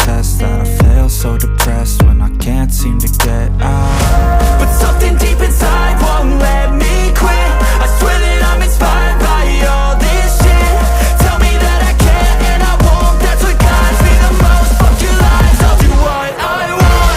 test that I fail, so depressed when I can't seem to get out. But something deep inside won't let me quit. I swear that I'm inspired by all this shit. Tell me that I can't and I won't. That's what guides me the most. Fuck your lies, I'll do what I want.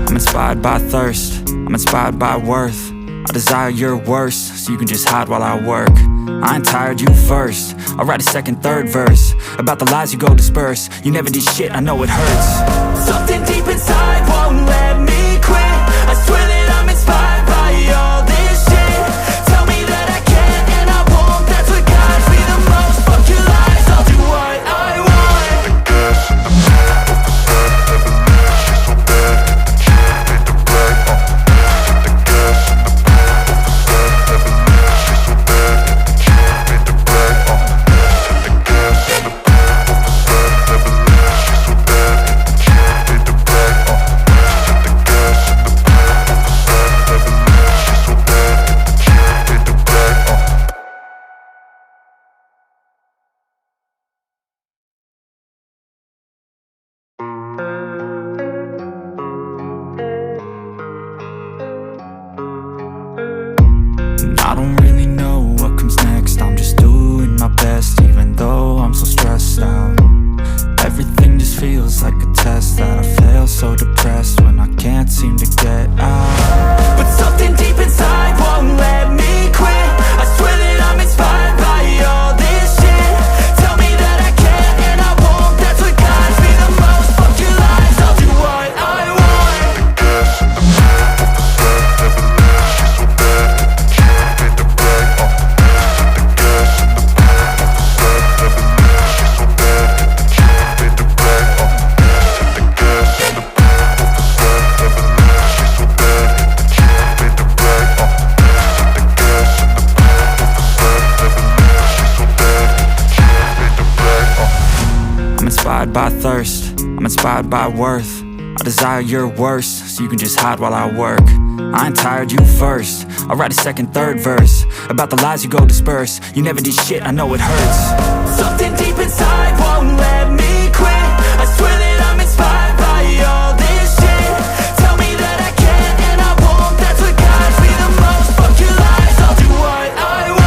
I'm inspired by thirst, I'm inspired by worth. I desire your worst, so you can just hide while I work. I ain't tired, you first. I'll write a second, third verse about the lies you go disperse. You never did shit, I know it hurts. Something deep inside won't let me quit. I swear that I'm inspired by all this shit. Tell me that I can't and I won't. That's what guides me the most. Fuck your lies, I'll do what I want. I don't really know what comes next. I'm just doing my best, even though I'm so stressed out. Everything just feels like a test that I fail, so depressed when I can't seem to get out. But something deep inside won't let me quit. I swear that I'm inspired by all this shit. Tell me that I can't and I won't. That's what guides me the most. Fuck your lies, I'll do what I want. I'm inspired by thirst, I'm inspired by worth. I desire your worst, so you can just hide while I work. I ain't tired, you first. I'll write a second, third verse about the lies you go disperse. You never did shit, I know it hurts. Something deep inside won't let me quit. I swear that I'm inspired by all this shit. Tell me that I can't and I won't. That's what guides me the most. Fuck your lies, I'll do what I want.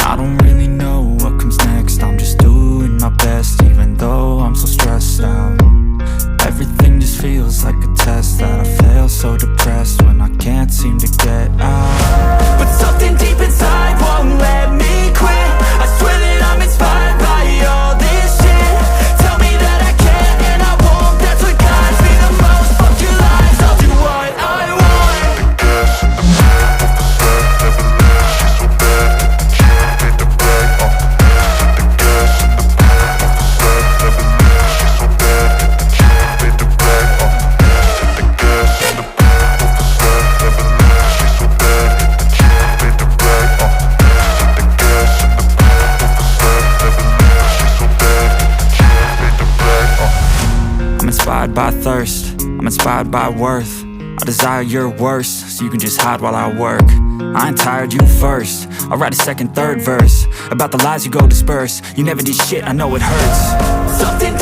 I don't really know what comes next. I'm just doing my best, even though I'm so stressed out. Everything just feels like a test that I fail, so depressed when I can't seem to get out. But something deep inside won't let me quit. I swear that I'm inspired by all this shit. Tell me that I can't and I won't. That's what guides me the most. Fuck your lies, I'll do what I want. I'm inspired by thirst, I'm inspired by worth. I desire your worst, so you can just hide while I work. I ain't tired, you first. I'll write a second, third verse about the lies you go disperse. You never did shit, I know it hurts. Something